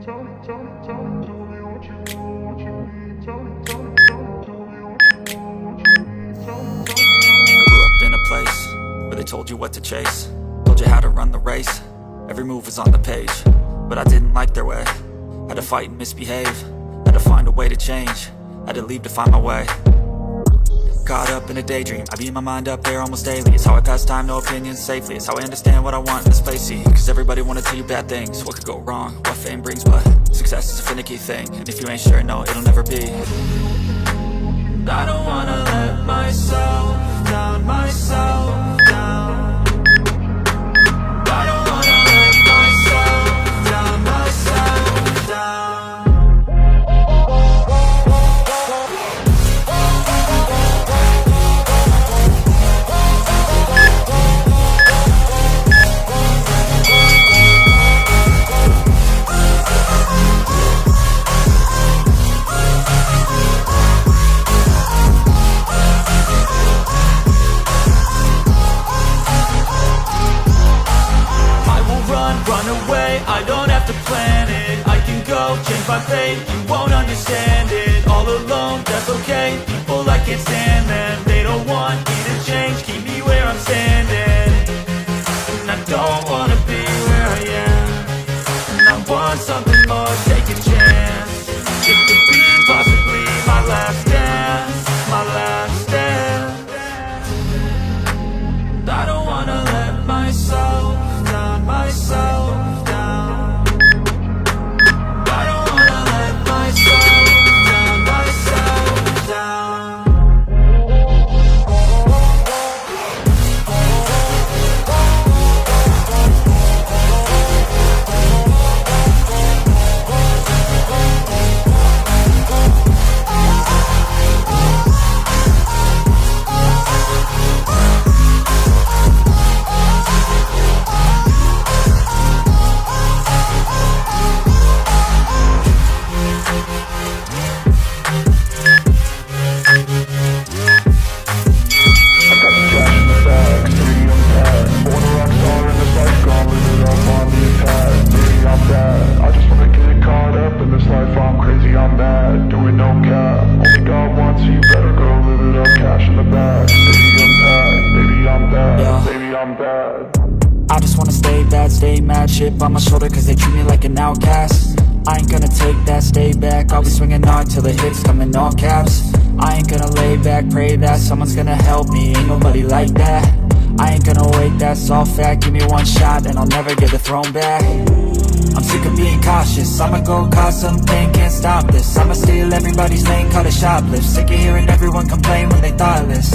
Grew up in a place where they told you what to chase, told you how to run the race. Every move was on the page, but I didn't like their way. Had to fight and misbehave, had to find a way to change, had to leave to find my way. Caught up in a daydream, I beat my mind up there almost daily. It's how I pass time, no opinions safely. It's how I understand what I want in this place, see. Cause everybody wanna tell you bad things, what could go wrong, what fame brings. But success is a finicky thing, and if you ain't sure, no, it'll never be. I don't wanna let myself down, myself down. I don't wanna let myself down, myself down. I don't have to plan it, I can go change my fate. You won't understand it, all alone, that's okay. People, I can't stand them, they don't want me to change. Keep me where I'm standing, and I don't wanna be where I am. And I want something more, take a chance. It could be possibly my last dance, my last dance. I don't wanna let myself down, myself. I just wanna stay bad, stay mad, chip on my shoulder cause they treat me like an outcast. I ain't gonna take that, stay back, I'll be swinging hard till the hits come in all caps. I ain't gonna lay back, pray that someone's gonna help me, ain't nobody like that. I ain't gonna wait, that's all fact, give me one shot and I'll never get the throne back. I'm sick of being cautious, I'ma go cause something, can't stop this. I'ma steal everybody's lane, call it shoplift. Sick of hearing everyone complain when they thoughtless.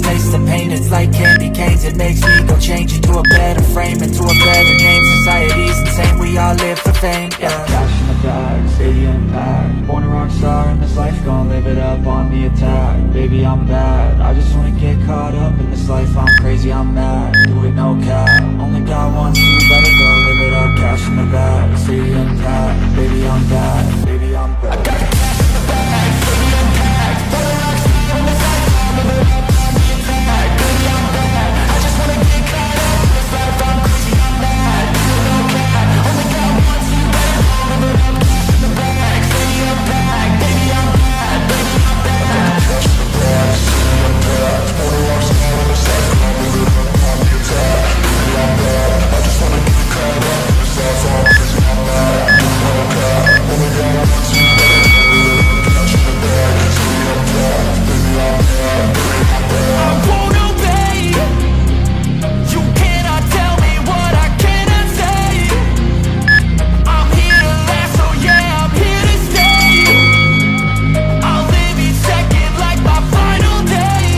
Taste the pain, it's like candy canes. It makes me go change into a better frame, into a better name. Society's insane, we all live for fame, yeah. Cash in the bag, stadium packed. Born a rock star in this life, gon' live it up on the attack. Baby, I'm bad, I just wanna get caught up in this life. I'm crazy, I'm mad, do it no cap. Only God wants you, better go live it up. Cash in the bag, stadium packed. Baby, I'm bad, baby, I'm bad. I got the cash in the bag, stadium packed. Born a rock star in this life, gon' live it up. Baby, I'm bad, I just wanna get caught up in this life. I'm crazy, I'm mad, do it no cap. Only God wants you, better go live it up. Cash in the bag, stadium packed. Baby, I'm bad, baby, I'm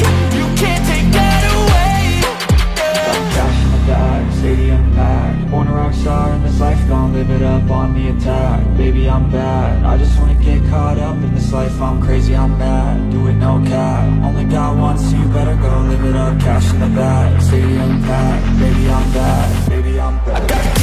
bad. I got the cash in the bag, stadium packed. Born a rock star in this life, I'll live it up on the attack. Baby, I'm bad, I just wanna get caught up in this life. I'm crazy, I'm mad, do it no cap. Only God wants you, better go live it up. Cash in the bag, stadium packed. Baby, I'm bad, baby, I'm bad.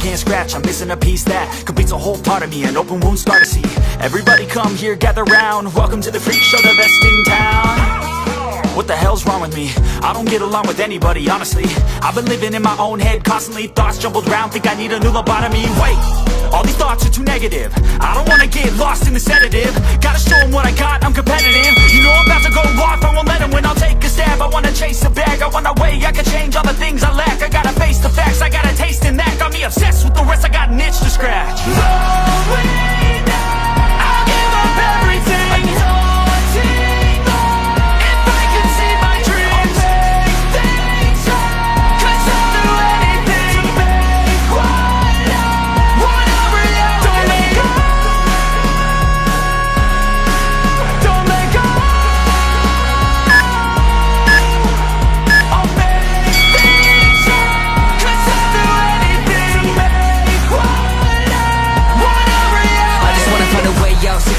can't scratch. I'm missing a piece that completes a whole part of me, an open wound scar to see. Everybody come here, gather round. Welcome to the freak show, the best in town. What the hell's wrong with me? I don't get along with anybody, honestly. I've been living in my own head constantly. Thoughts jumbled round, think I need a new lobotomy. Wait, all these thoughts are too negative. I don't wanna get lost in the sedative. Gotta show them what I got, I'm competitive. You know I'm about to go off, I won't let them win. I'll take a stab, I wanna chase a bag. I wanna weigh, I can change all the things I lack. I gotta face the facts, I got a taste in that. Got me obsessed with the rest, I got an itch to scratch. I'll give up everything.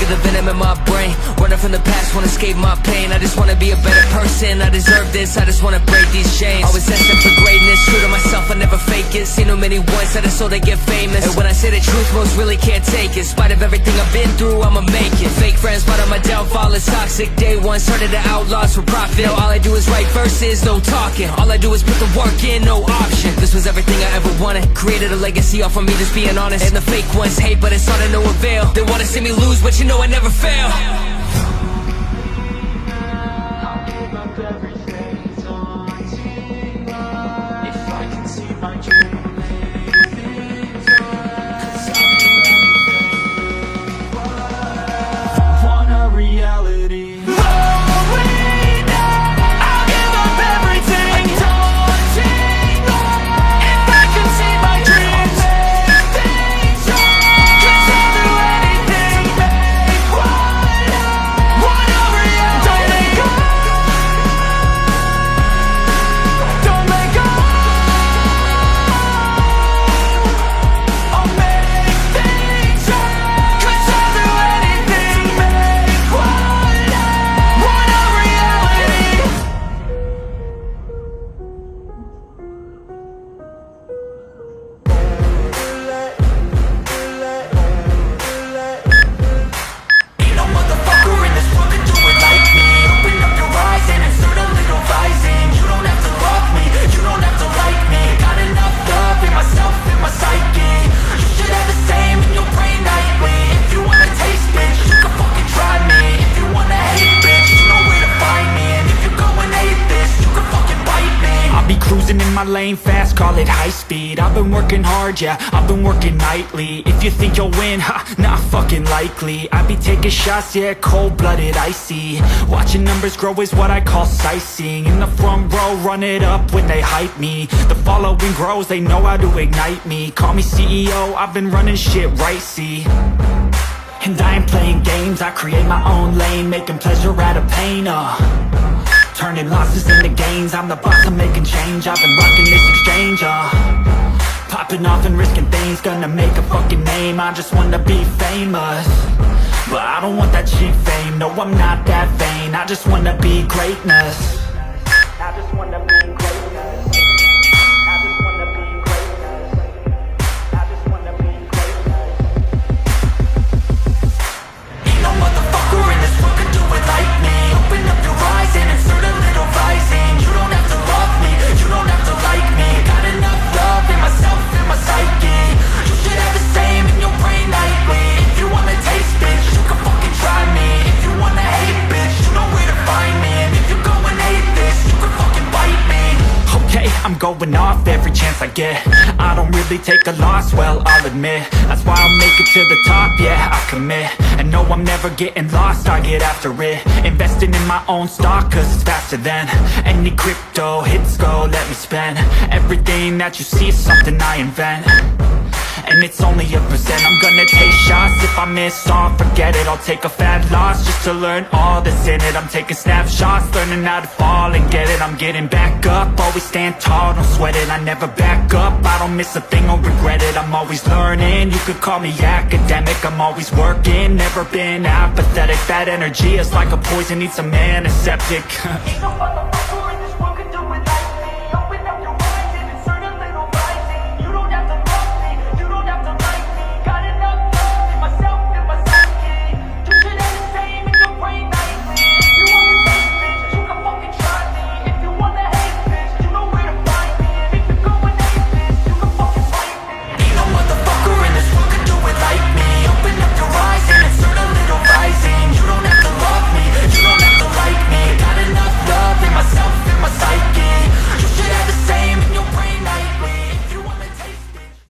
The venom in my brain, running from the past, wanna escape my pain. I just wanna be a better person, I deserve this, I just wanna break these chains. Always destined for greatness, true to myself, I never fake it. Seen too many ones that are so they get famous. And when I say the truth, most really can't take it. In spite of everything I've been through, I'ma make it. Fake friends, but on my downfall is toxic. Day one, started the outlaws for profit. All I do is write verses, no talking. All I do is put the work in, no option. This was everything I ever wanted, created a legacy off of me just being honest. And the fake ones hate, but it's all to no avail. They wanna see me lose, but you know I never fail. I'll give up everything, daunting if I can see my dream. Want a reality. Lane fast, call it high speed. I've been working hard, yeah, I've been working nightly. If you think you'll win, ha, not fucking likely. I be taking shots, yeah, cold-blooded, icy. Watching numbers grow is what I call sightseeing. In the front row, run it up when they hype me. The following grows, they know how to ignite me. Call me CEO, I've been running shit right, see. And I ain't playing games, I create my own lane, making pleasure out of pain, turning losses into gains. I'm the boss, I'm making change. I've been rocking this exchange, popping off and risking things. Gonna make a fucking name, I just wanna be famous. But I don't want that cheap fame, no I'm not that vain. I just wanna be greatness. I just wanna be greatness. I just wanna be greatness. I just wanna be greatness. Ain't no motherfucker in this world can do it like me. Open up your eyes and insert a little rising. You don't have to love me, you don't have to like me. Got enough love in myself, in my psyche. You should have the same in your brain nightly. If you wanna taste, bitch, you can fucking try me. If you wanna hate, bitch, you know where to find me. And if you go and hate this, you can fucking bite me. Okay, I'm going off every chance I get. I don't really take a loss, well, I'll admit. That's why I'll make it to the top, yeah, I commit. And no, I'm never getting lost, I get after it. Investing in my own stock, cause it's faster than any crypto hits go, let me spend. Everything that you see is something I invent. And it's only a percent. I'm gonna take shots. If I miss all, forget it. I'll take a fat loss just to learn all that's in it. I'm taking snapshots, learning how to fall and get it. I'm getting back up, always stand tall, don't sweat it. I never back up, I don't miss a thing or regret it. I'm always learning, you could call me academic. I'm always working, never been apathetic. That energy is like a poison, needs some antiseptic.